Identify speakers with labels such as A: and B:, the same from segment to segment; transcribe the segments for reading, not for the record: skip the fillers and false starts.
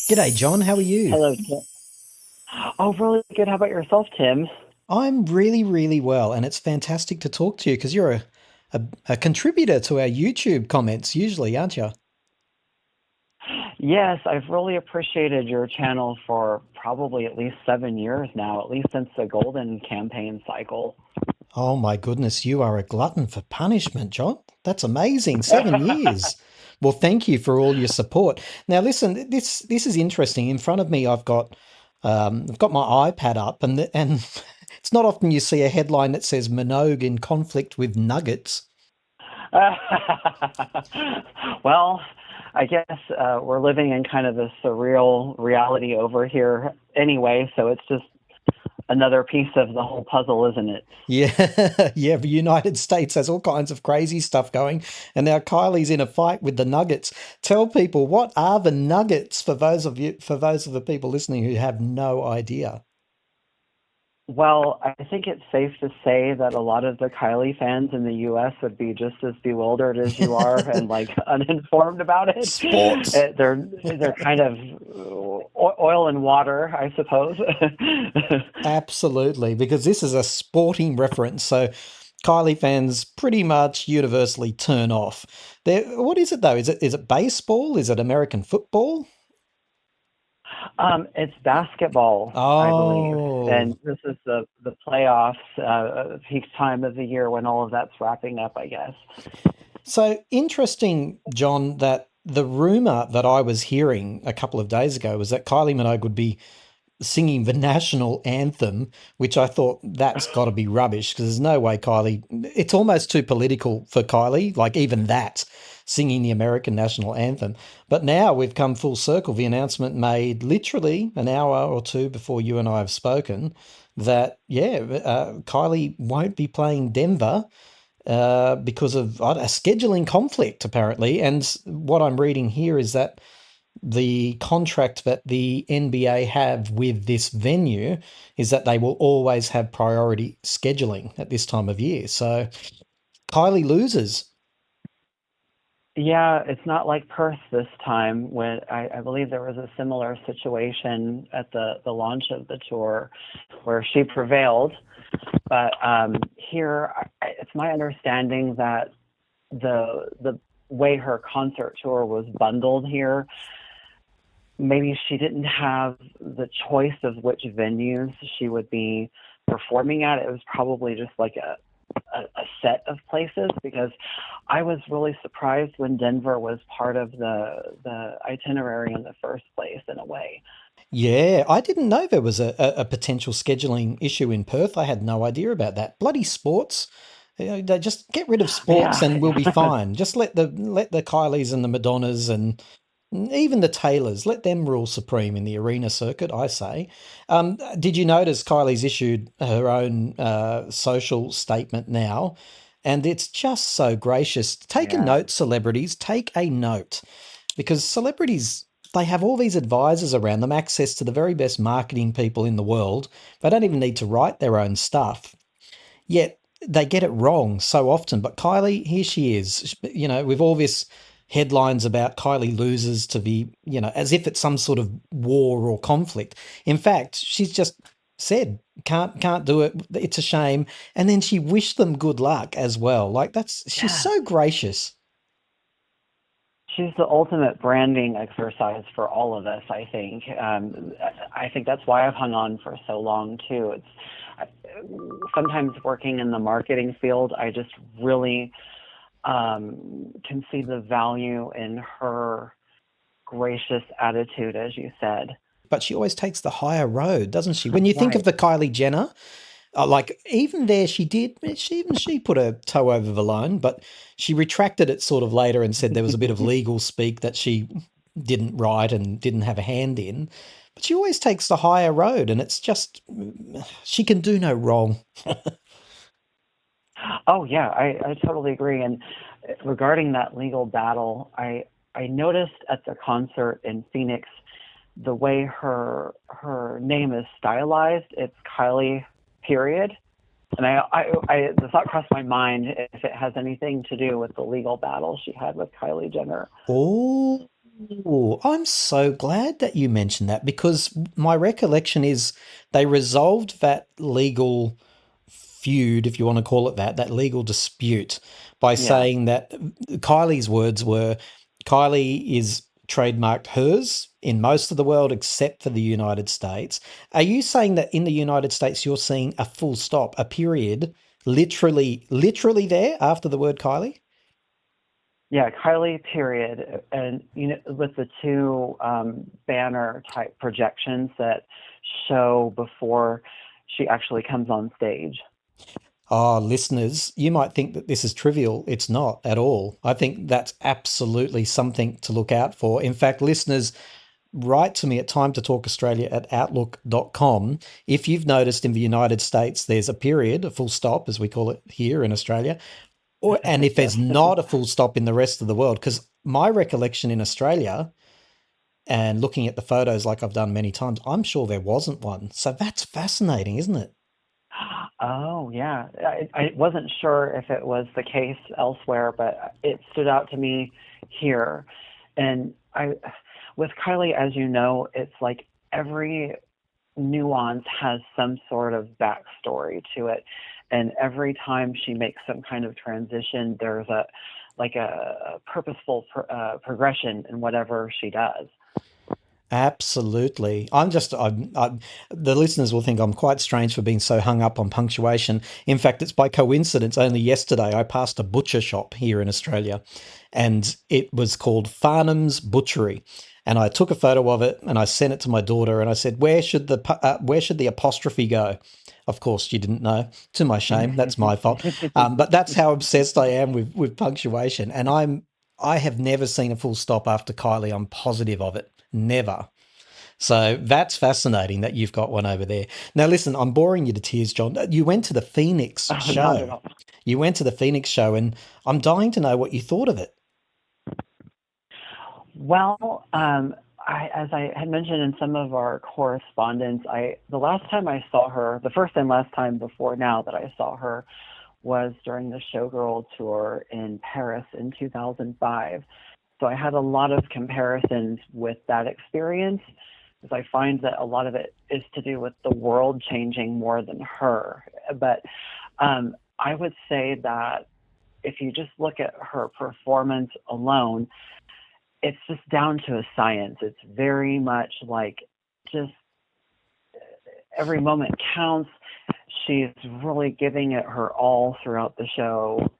A: G'day, John. How are you?
B: Hello, Tim. Oh, really good. How about yourself, Tim?
A: I'm really, really well, and it's fantastic to talk to you because you're a contributor to our YouTube comments usually, aren't you?
B: Yes, I've really appreciated your channel for probably at least 7 years now, at least since the Golden campaign cycle.
A: Oh my goodness, you are a glutton for punishment, John. That's amazing. 7 years. Well, thank you for all your support. Now, listen, this is interesting. In front of me, I've got my iPad up, and it's not often you see a headline that says Minogue in conflict with Nuggets.
B: Well, I guess we're living in kind of a surreal reality over here anyway, so it's just another piece of the whole puzzle, isn't it?
A: Yeah, yeah. The United States has all kinds of crazy stuff going, and now Kylie's in a fight with the Nuggets. Tell people what are the Nuggets for those of the people listening who have no idea.
B: Well, I think it's safe to say that a lot of the Kylie fans in the US would be just as bewildered as you are and like uninformed about it.
A: Sports.
B: They're kind of oil and water, I suppose.
A: Absolutely, because this is a sporting reference, so Kylie fans pretty much universally turn off. What is it though? Is it baseball? Is it American football?
B: It's basketball, I believe,
A: Oh.
B: and this is the playoffs, peak time of the year when all of that's wrapping up, I guess.
A: So interesting, John, that the rumor that I was hearing a couple of days ago was that Kylie Minogue would be singing the national anthem, which I thought that's got to be rubbish because there's no way Kylie, it's almost too political for Kylie, like even that, singing the American national anthem. But now we've come full circle. The announcement made literally an hour or two before you and I have spoken that, yeah, Kylie won't be playing Denver because of a scheduling conflict, apparently. And what I'm reading here is that the contract that the NBA have with this venue is that they will always have priority scheduling at this time of year. So Kylie loses.
B: Yeah, it's not like Perth this time when I believe there was a similar situation at the launch of the tour where she prevailed. But here, it's my understanding that the way her concert tour was bundled here, maybe she didn't have the choice of which venues she would be performing at. It was probably just like a set of places because I was really surprised when Denver was part of the itinerary in the first place in a way.
A: Yeah, I didn't know there was a potential scheduling issue in Perth. I had no idea about that. Bloody sports. They just get rid of sports
B: Yeah.
A: and we'll be fine. Just let the Kylies and the Madonnas and even the Taylors, let them rule supreme in the arena circuit, I say. Did you notice Kylie's issued her own social statement now? And it's just so gracious. Take a
B: Yeah.
A: note, celebrities, take a note. Because celebrities, they have all these advisors around them, access to the very best marketing people in the world. They don't even need to write their own stuff. Yet they get it wrong so often. But Kylie, here she is, with all this headlines about Kylie loses to the, as if it's some sort of war or conflict. In fact, she's just said can't do it. It's a shame. And then she wished them good luck as well. Like she's
B: Yeah.
A: so gracious.
B: She's the ultimate branding exercise for all of us, I think. I think that's why I've hung on for so long, too. Sometimes working in the marketing field, I just really can see the value in her gracious attitude, as you said.
A: But she always takes the higher road, doesn't she? When you think of
B: Right.
A: the Kylie Jenner, like even there, she put her toe over the line, but she retracted it sort of later and said there was a bit of legal speak that she didn't write and didn't have a hand in. But she always takes the higher road, and it's just she can do no wrong.
B: Oh yeah, I totally agree. And regarding that legal battle, I noticed at the concert in Phoenix the way her name is stylized. It's Kylie, period. And the thought crossed my mind if it has anything to do with the legal battle she had with Kylie Jenner.
A: Oh. Oh, I'm so glad that you mentioned that because my recollection is they resolved that legal feud, if you want to call it that, that legal dispute by
B: Yeah.
A: saying that Kylie's words were Kylie is trademarked hers in most of the world except for the United States. Are you saying that in the United States you're seeing a full stop, a period, literally there after the word Kylie?
B: Yeah, Kylie, period. And, with the two banner type projections that show before she actually comes on stage.
A: Oh, listeners, you might think that this is trivial. It's not at all. I think that's absolutely something to look out for. In fact, listeners, write to me at time to talk australia at outlook.com if you've noticed in the United States there's a period, a full stop, as we call it here in Australia, and if
B: Yes.
A: there's not a full stop in the rest of the world. Because my recollection in Australia, and looking at the photos like I've done many times, I'm sure there wasn't one. So that's fascinating, isn't it?
B: Oh, yeah. I wasn't sure if it was the case elsewhere, but it stood out to me here. And with Kylie, as you know, it's like every nuance has some sort of backstory to it. And every time she makes some kind of transition, there's a purposeful progression in whatever she does.
A: Absolutely. The listeners will think I'm quite strange for being so hung up on punctuation. In fact, it's by coincidence. Only yesterday I passed a butcher shop here in Australia and it was called Farnham's Butchery. And I took a photo of it and I sent it to my daughter and I said, where should the apostrophe go? Of course, she didn't know. To my shame, that's my fault. But that's how obsessed I am with punctuation. And I have never seen a full stop after Kylie. I'm positive of it. Never. So that's fascinating that you've got one over there. Now, listen, I'm boring you to tears, John. You went to the Phoenix
B: Oh, not at
A: show.
B: all.
A: You went to the Phoenix show, and I'm dying to know what you thought of it.
B: Well, as I had mentioned in some of our correspondence, the last time I saw her, the first and last time before now that I saw her, was during the Showgirl tour in Paris in 2005. So I had a lot of comparisons with that experience because I find that a lot of it is to do with the world changing more than her. But I would say that if you just look at her performance alone, it's just down to a science. It's very much like just every moment counts. She's really giving it her all throughout the show.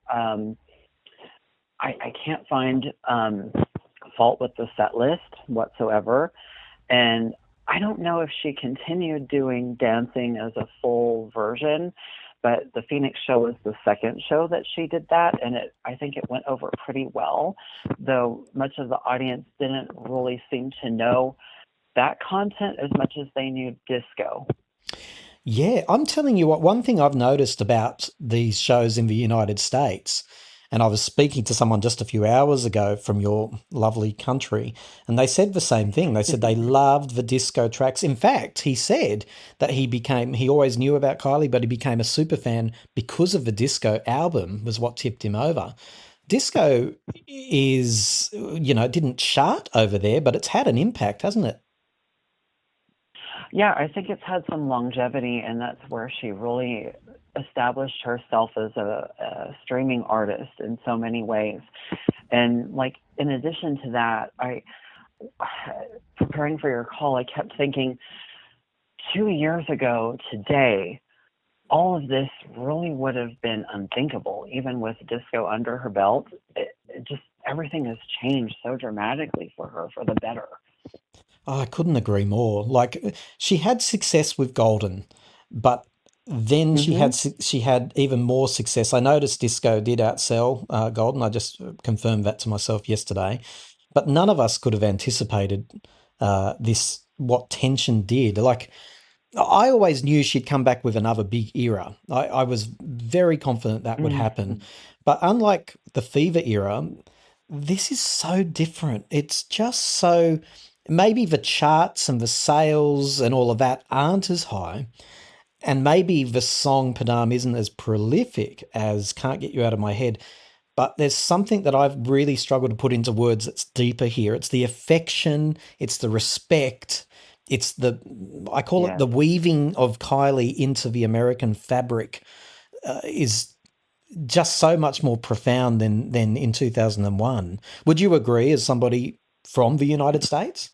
B: I can't find fault with the set list whatsoever. And I don't know if she continued doing dancing as a full version, but the Phoenix show was the second show that she did that, and I think it went over pretty well, though much of the audience didn't really seem to know that content as much as they knew disco.
A: Yeah, I'm telling you what, one thing I've noticed about these shows in the United States, and I was speaking to someone just a few hours ago from your lovely country, and they said the same thing. They said they loved the disco tracks. In fact, he said that he always knew about Kylie, but he became a super fan because of the disco album, was what tipped him over. Disco it didn't chart over there, but it's had an impact, hasn't it?
B: Yeah, I think it's had some longevity, and that's where she really established herself as a streaming artist in so many ways. And like in addition to that, I preparing for your call, I kept thinking 2 years ago today, all of this really would have been unthinkable, even with disco under her belt. It just everything has changed so dramatically for her for the better.
A: Oh, I couldn't agree more. Like she had success with Golden, but then
B: Hmm.
A: she had even more success. I noticed Disco did outsell Golden. I just confirmed that to myself yesterday. But none of us could have anticipated this what Tension did. Like I always knew she'd come back with another big era. I was very confident that would happen.
B: Hmm.
A: But unlike the Fever era, this is so different. It's just so maybe the charts and the sales and all of that aren't as high. And maybe the song Padam isn't as prolific as Can't Get You Out of My Head. but there's something that I've really struggled to put into words that's deeper here. It's the affection, it's the respect, it's the, I call it
B: Yes.
A: the weaving of Kylie into the American fabric is just so much more profound than in 2001. Would you agree as somebody from the United States?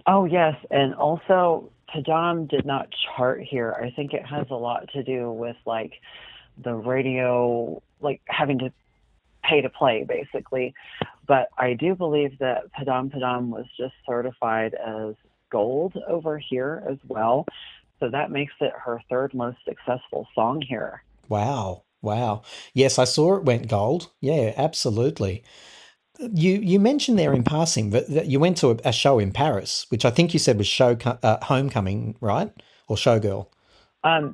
B: Oh, yes. And also, Tajam did not chart here. I think it has a lot to do with like the radio, like having to pay to play, basically. But I do believe that Padam Padam was just certified as gold over here as well. So that makes it her third most successful song here.
A: Wow. Wow. Yes, I saw it went gold. Yeah, absolutely. You mentioned there in passing that you went to a show in Paris, which I think you said was Homecoming, right? Or Showgirl.
B: Um,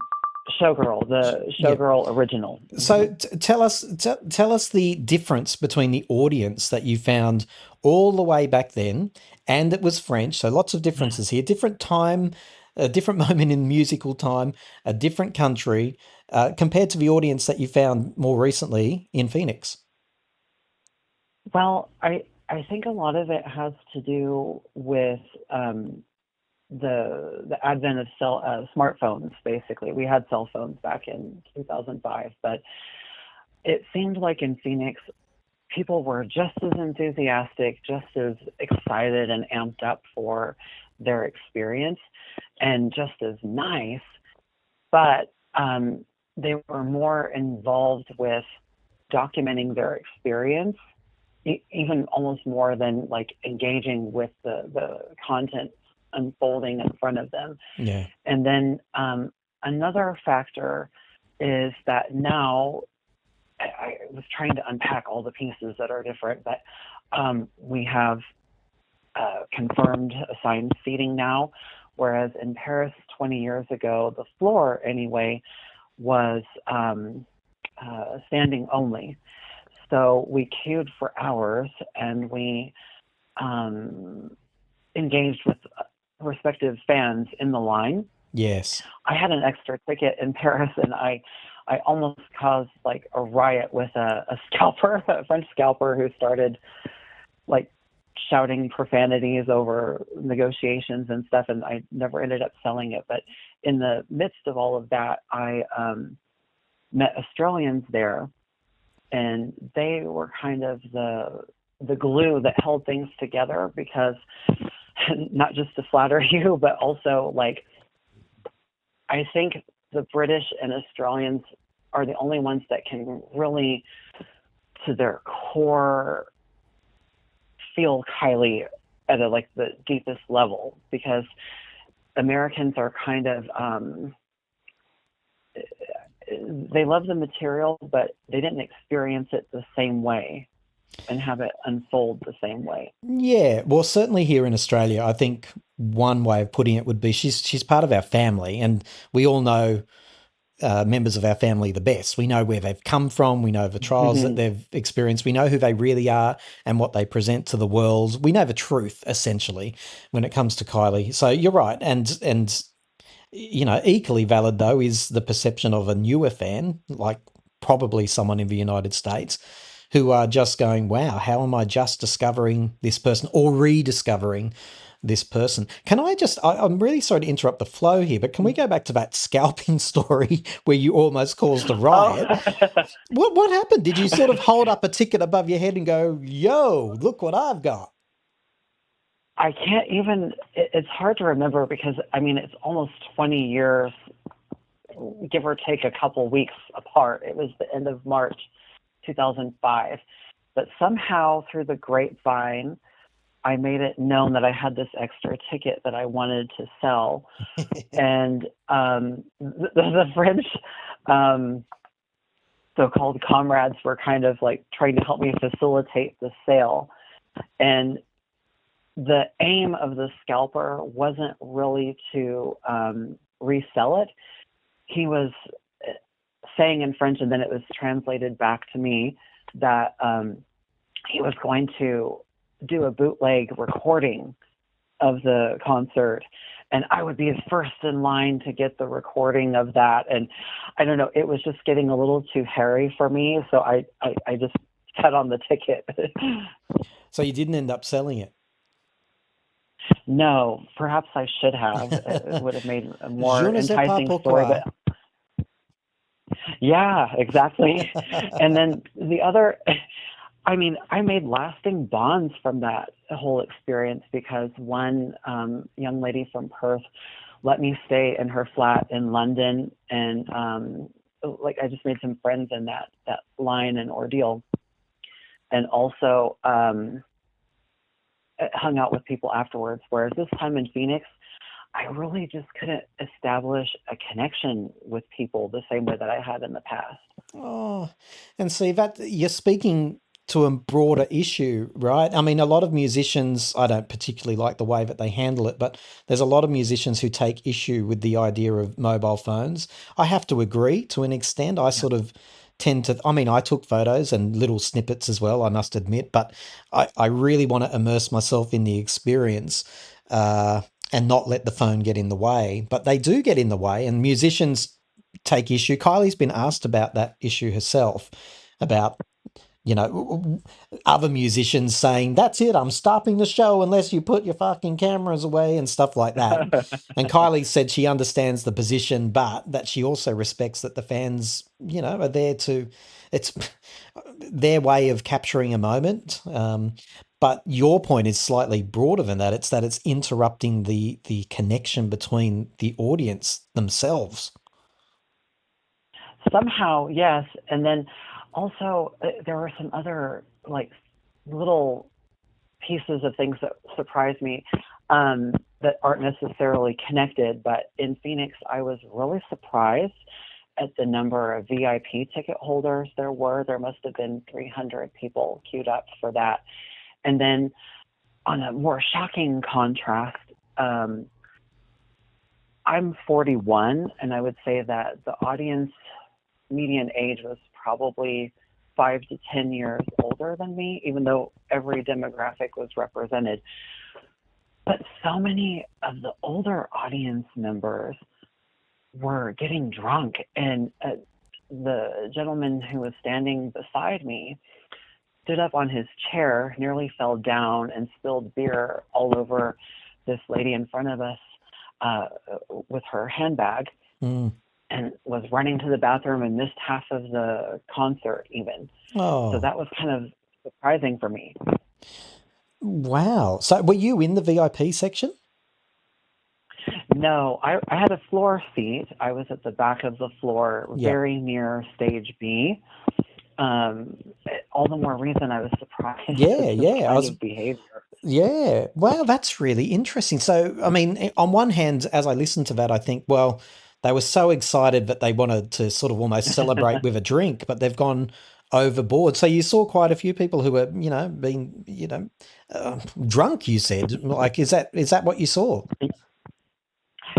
B: Showgirl, the
A: Yeah.
B: Showgirl original.
A: So tell us the difference between the audience that you found all the way back then, and it was French. So lots of differences here. Different time, a different moment in musical time, a different country, compared to the audience that you found more recently in Phoenix.
B: Well, I think a lot of it has to do with the advent of smartphones. Basically, we had cell phones back in 2005, but it seemed like in Phoenix, people were just as enthusiastic, just as excited and amped up for their experience, and just as nice. But they were more involved with documenting their experience, even almost more than like engaging with the content unfolding in front of them.
A: Yeah.
B: And then another factor is that now I was trying to unpack all the pieces that are different, but we have confirmed assigned seating now, whereas in Paris 20 years ago, the floor anyway was standing only. So we queued for hours and we um, engaged with respective fans in the line.
A: Yes.
B: I had an extra ticket in Paris, and I almost caused like a riot with a scalper, a French scalper who started like shouting profanities over negotiations and stuff, and I never ended up selling it. But in the midst of all of that, I met Australians there, and they were kind of the glue that held things together because not just to flatter you, but also like I think the British and Australians are the only ones that can really, to their core, feel Kylie at a, like the deepest level, because Americans are kind of they love the material, but they didn't experience it the same way and have it unfold the same way.
A: Yeah, well, certainly here in Australia, I think one way of putting it would be she's part of our family, and we all know members of our family the best. We know where they've come from, we know the trials that
B: Hmm.
A: they've experienced, we know who they really are and what they present to the world. We know the truth essentially when it comes to Kylie. So you're right, and equally valid though is the perception of a newer fan, like probably someone in the United States, who are just going, wow, how am I just discovering this person or rediscovering this person? Can I just, I'm really sorry to interrupt the flow here, but can we go back to that scalping story where you almost caused a
B: Oh,
A: riot? What happened? Did you sort of hold up a ticket above your head and go, yo, look what I've got?
B: I can't even, it's hard to remember because I mean, it's almost 20 years, give or take a couple weeks apart. It was the end of March 2005. But somehow through the grapevine, I made it known that I had this extra ticket that I wanted to sell. And the French um, so-called comrades were kind of like trying to help me facilitate the sale. And the aim of the scalper wasn't really to resell it. He was saying in French, and then it was translated back to me, that he was going to do a bootleg recording of the concert and I would be first in line to get the recording of that. And I don't know, it was just getting a little too hairy for me. So I just cut on the ticket.
A: So you didn't end up selling it.
B: No, perhaps I should have. It would have made a
A: Je
B: more
A: ne sais pas
B: enticing story, but
A: pourquoi.
B: yeah, exactly. And then the other, I mean, I made lasting bonds from that whole experience because one young lady from Perth let me stay in her flat in London, and like I just made some friends in that line and ordeal, and also hung out with people afterwards. Whereas this time in Phoenix, I really just couldn't establish a connection with people the same way that I had in the past.
A: Oh, and see that you're speaking to a broader issue, right? I mean, a lot of musicians, I don't particularly like the way that they handle it, but there's a lot of musicians who take issue with the idea of mobile phones. I have to agree to an extent. I
B: Yeah.
A: sort of tend to, I mean, I took photos and little snippets as well, I must admit, but I really want to immerse myself in the experience. Uh, and not let the phone get in the way, but they do get in the way, and musicians take issue. Kylie's been asked about that issue herself, about, other musicians saying, "That's it, I'm stopping the show unless you put your fucking cameras away," and stuff like that. And Kylie said she understands the position, but that she also respects that the fans, are there to, it's their way of capturing a moment. But your point is slightly broader than that. It's that it's interrupting the connection between the audience themselves.
B: Somehow, yes. And then also, there were some other like little pieces of things that surprised me that aren't necessarily connected. But in Phoenix, I was really surprised at the number of VIP ticket holders there were. There must have been 300 people queued up for that. And then on a more shocking contrast, um, I'm 41, and I would say that the audience median age was probably 5 to 10 years older than me, even though every demographic was represented. But so many of the older audience members were getting drunk, and the gentleman who was standing beside me stood up on his chair, nearly fell down, and spilled beer all over this lady in front of us uh, with her handbag,
A: Mm.
B: and was running to the bathroom and missed half of the concert even. So
A: Oh,
B: that was kind of surprising for me.
A: wow. So were you in the VIP section?
B: No, I had a floor seat. I was at the back of the floor,
A: Yeah.
B: very near stage B. Um, all the more reason I was surprised
A: Yeah,
B: at this
A: yeah. I
B: kind
A: was
B: of behavior.
A: Yeah. Wow, that's really interesting. So, I mean, on one hand, as I listened to that, I think, well, they were so excited that they wanted to sort of almost celebrate with a drink, but they've gone overboard. So you saw quite a few people who were, being, drunk, you said. Like, is that what you saw?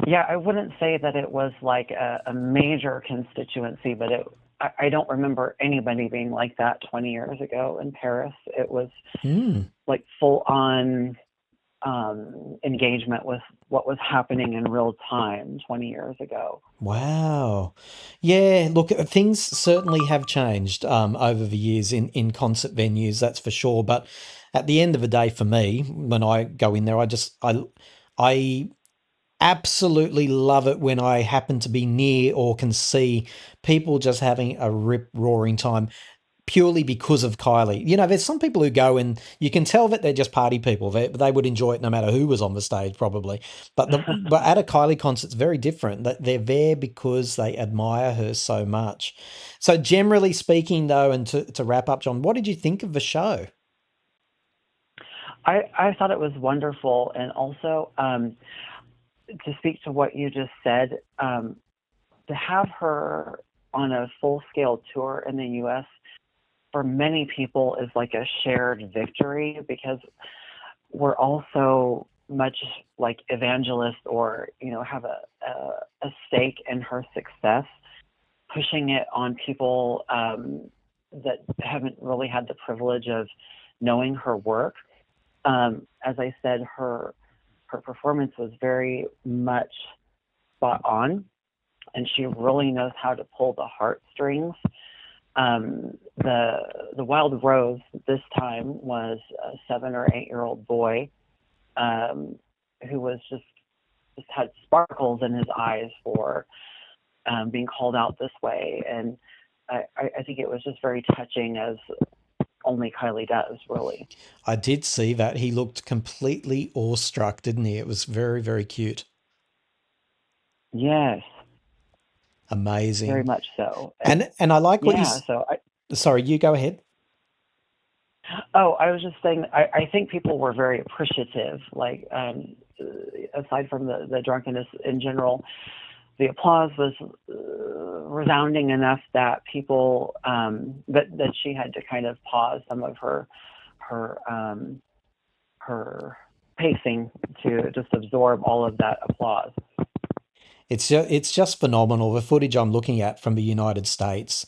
B: Yeah, I wouldn't say that it was like a major constituency, but I don't remember anybody being like that 20 years ago in Paris. It was
A: Hmm.
B: like full on engagement with what was happening in real time 20 years ago.
A: Wow. Yeah, look, things certainly have changed over the years in concert venues, that's for sure. But at the end of the day, for me, when I go in there, I absolutely love it when I happen to be near or can see people just having a rip roaring time purely because of Kylie. There's some people who go and you can tell that they're just party people. They would enjoy it no matter who was on the stage, probably. But at a Kylie concert, it's very different. That they're there because they admire her so much. So generally speaking, though, and to wrap up, John, what did you think of the show?
B: I thought it was wonderful. And also, to speak to what you just said, to have her on a full scale tour in the US for many people is like a shared victory because we're also much like evangelists or have a stake in her success, pushing it on people that haven't really had the privilege of knowing her work. As I said, her her performance was very much spot on, and she really knows how to pull the heartstrings. The Wild Rose this time was a 7 or 8 year old boy, um, who was just had sparkles in his eyes for being called out this way, and I think it was just very touching, as only Kylie does, really.
A: I did see that. He looked completely awestruck, didn't he? It was very, very cute.
B: Yes, very
A: Amazing.
B: much so. And
A: And I like what you
B: yeah, so
A: sorry, you go ahead.
B: oh, I was just saying, I think people were very appreciative. Like, aside from the drunkenness in general, the applause was resounding enough that people that she had to kind of pause some of her her pacing to just absorb all of that applause.
A: It's just phenomenal. The footage I'm looking at from the United States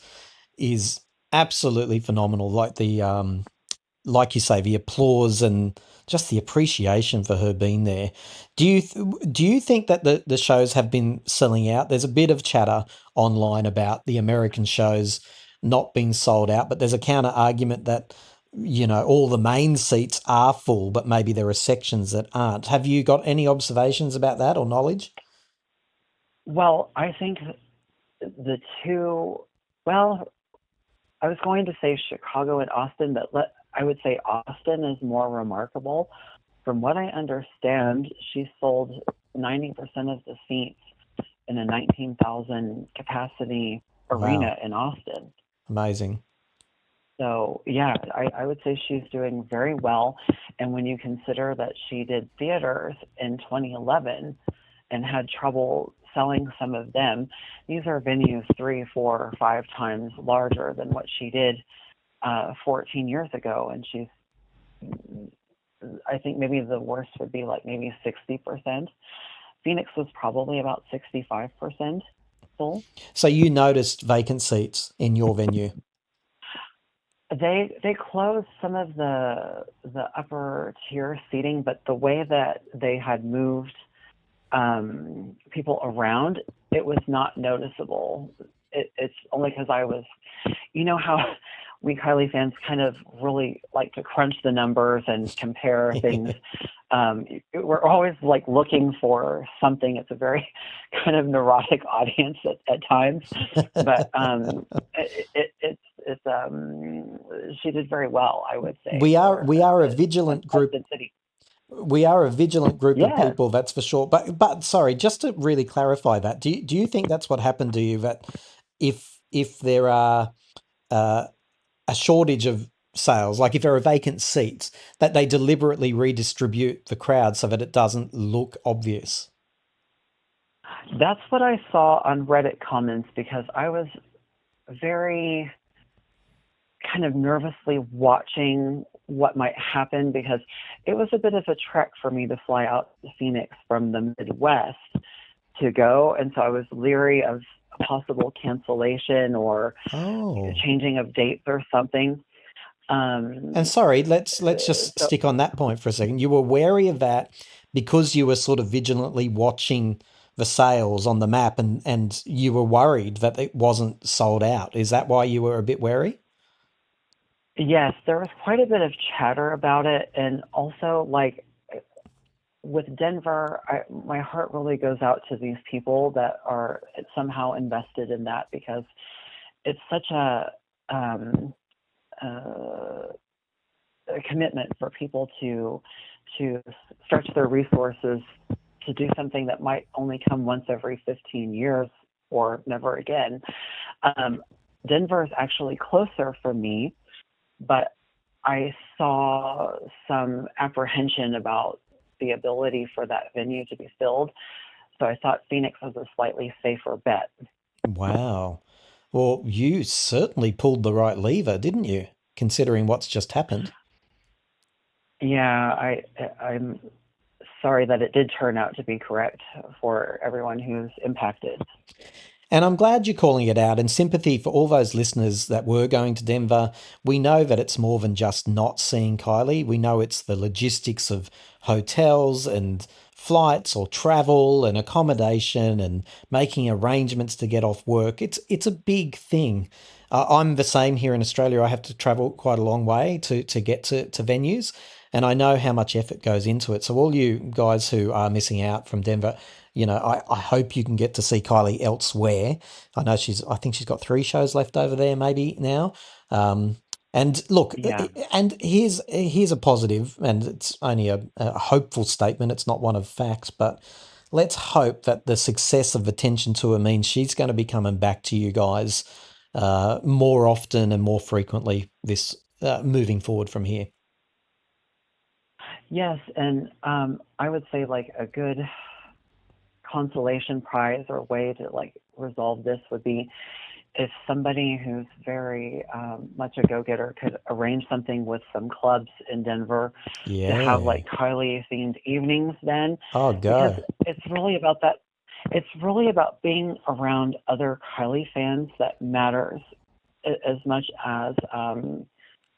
A: is absolutely phenomenal. Like you say, the applause and just the appreciation for her being there. Do you think that the shows have been selling out? There's a bit of chatter online about the American shows not being sold out, but there's a counter argument that all the main seats are full, but maybe there are sections that aren't. Have you got any observations about that or knowledge?
B: Well, I think the two. Well, I was going to say Chicago and Austin, but I would say Austin is more remarkable. From what I understand, she sold 90% of the seats in a 19,000 capacity
A: Wow,
B: arena in Austin.
A: amazing.
B: So, yeah, I would say she's doing very well. And when you consider that she did theaters in 2011 and had trouble selling some of them, these are venues 3, 4, 5 times larger than what she did 14 years ago. And I think maybe the worst would be like maybe 60%. Phoenix was probably about 65% full.
A: So you noticed vacant seats in your venue.
B: They closed some of the upper tier seating, but the way that they had moved people around, it was not noticeable. It's only because I was, how we Kylie fans kind of really like to crunch the numbers and compare things. We're always like looking for something. It's a very kind of neurotic audience at times, but she did very well, I would say,
A: we are
B: for
A: we are a
B: a
A: vigilant group.
B: Austin City.
A: We are a vigilant group of
B: Yes.
A: people, that's for sure. But sorry, just to really clarify that, do you think that's what happened to you? That if there are uh, a shortage of sales, like if there are vacant seats, that they deliberately redistribute the crowd so that it doesn't look obvious?
B: That's what I saw on Reddit comments, because I was very kind of nervously watching what might happen, because it was a bit of a trek for me to fly out to Phoenix from the Midwest to go. And so I was leery of a possible cancellation or
A: Oh.
B: changing of dates or something.
A: And
B: Um,
A: sorry, let's just
B: so
A: stick on that point for a second. You were wary of that because you were sort of vigilantly watching the sales on the map and you were worried that it wasn't sold out. Is that why you were a bit wary?
B: yes, there was quite a bit of chatter about it. And also, like, with Denver, my heart really goes out to these people that are somehow invested in that, because it's such um, uh, a commitment for people to stretch their resources to do something that might only come once every 15 years or never again. Um, Denver is actually closer for me, but I saw some apprehension about the ability for that venue to be filled. So I thought Phoenix was a slightly safer bet.
A: Wow. Well, you certainly pulled the right lever, didn't you? Considering what's just happened.
B: Yeah, I'm sorry that it did turn out to be correct for everyone who's impacted.
A: And I'm glad you're calling it out, and sympathy for all those listeners that were going to Denver. We know that it's more than just not seeing Kylie. We know it's the logistics of hotels and flights or travel and accommodation and making arrangements to get off work. It's a big thing. I'm the same here in Australia. I have to travel quite a long way to get to venues, and I know how much effort goes into it. So all you guys who are missing out from Denver, I hope you can get to see Kylie elsewhere. I think she's got 3 shows left over there, maybe now. Um, and look,
B: Yeah.
A: and here's a positive, and it's only a hopeful statement. It's not one of facts, but let's hope that the success of Attention to Her means she's going to be coming back to you guys more often and more frequently this moving forward from here.
B: Yes, and I would say like a good consolation prize or way to like resolve this would be if somebody who's very much a go-getter could arrange something with some clubs in Denver to have
A: Yeah.
B: like Kylie themed evenings then,
A: Oh,
B: because
A: go.
B: it's really about that. It's really about being around other Kylie fans that matters as much as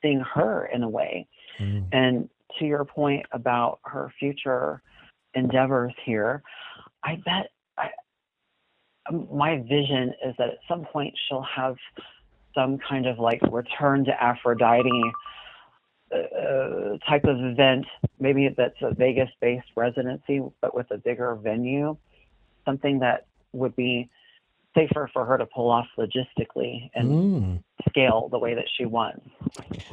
B: seeing her in a way.
A: Mm.
B: And to your point about her future endeavors here, I bet my vision is that at some point she'll have some kind of like return to Aphrodite type of event. Maybe that's a Vegas based residency, but with a bigger venue, something that would be safer for her to pull off logistically and
A: Mm.
B: scale the way that she wants.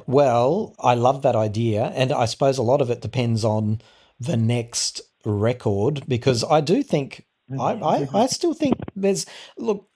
A: Well, I love that idea, and I suppose a lot of it depends on the next record because I do think I still think there's look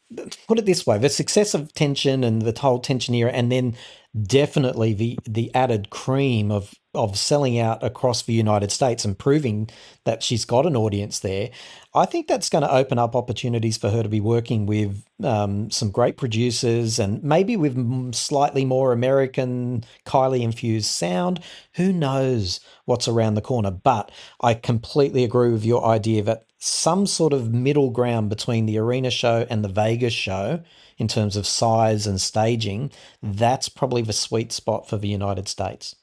A: put it this way: the success of Tension and the whole Tension era, and then definitely the added cream of selling out across the United States and proving that she's got an audience there. I think that's going to open up opportunities for her to be working with some great producers and maybe with slightly more American Kylie infused sound. Who knows what's around the corner? But I completely agree with your idea that some sort of middle ground between the arena show and the Vegas show in terms of size and staging, that's probably the sweet spot for the United States.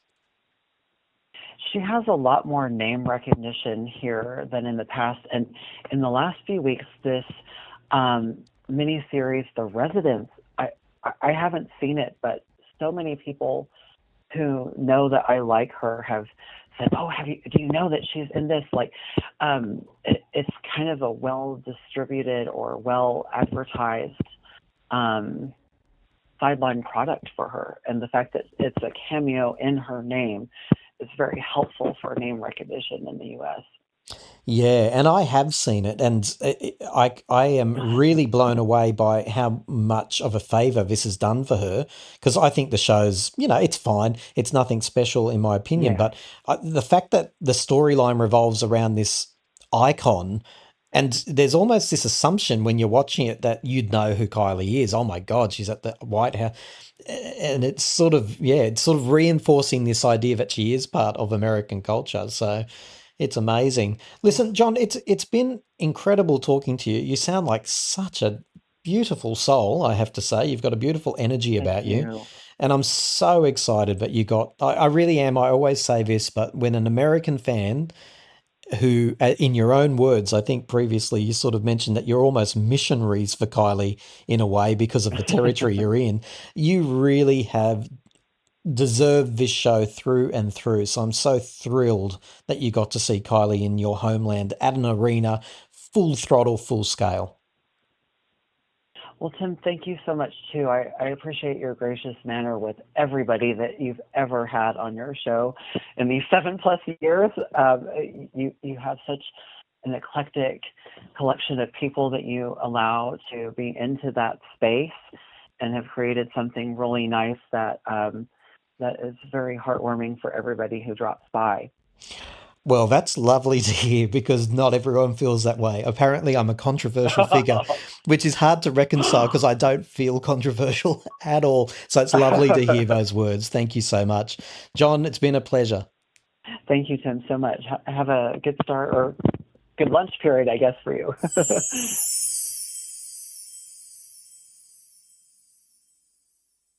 B: She has a lot more name recognition here than in the past. And in the last few weeks, this miniseries, The Residents, I haven't seen it, but so many people who know that I like her have said, "Oh, do you know that she's in this?" Like, it's kind of a well distributed or well advertised um, sideline product for her, and the fact that it's a cameo in her name is very helpful for name recognition in the U.S.
A: Yeah, and I have seen it, and I am really blown away by how much of a favor this has done for her. Because I think the show's, it's fine, it's nothing special in my opinion,
B: Yeah,
A: but the fact that the storyline revolves around this icon, and there's almost this assumption when you're watching it that you'd know who Kylie is. Oh my God, she's at the White House, and it's sort of it's sort of reinforcing this idea that she is part of American culture. So. It's amazing.
B: yeah.
A: Listen, John, it's been incredible talking to you. You sound like such a beautiful soul, I have to say. You've got a beautiful energy
B: Thank
A: about you.
B: you.
A: And I'm so excited that you got, I really am. I always say this, but when an American fan who, in your own words, I think previously you sort of mentioned that you're almost missionaries for Kylie in a way because of the territory you're in, you really have deserve this show through and through. So I'm so thrilled that you got to see Kylie in your homeland at an arena, full throttle, full scale.
B: Well, Tim, thank you so much too. I appreciate your gracious manner with everybody that you've ever had on your show in these 7+ years. You have such an eclectic collection of people that you allow to be into that space and have created something really nice that is very heartwarming for everybody who drops by.
A: Well, that's lovely to hear because not everyone feels that way. Apparently, I'm a controversial figure, which is hard to reconcile because I don't feel controversial at all. So it's lovely to hear those words. Thank you so much. John, it's been a pleasure.
B: Thank you, Tim, so much. Have a good start or good lunch period, I guess, for you.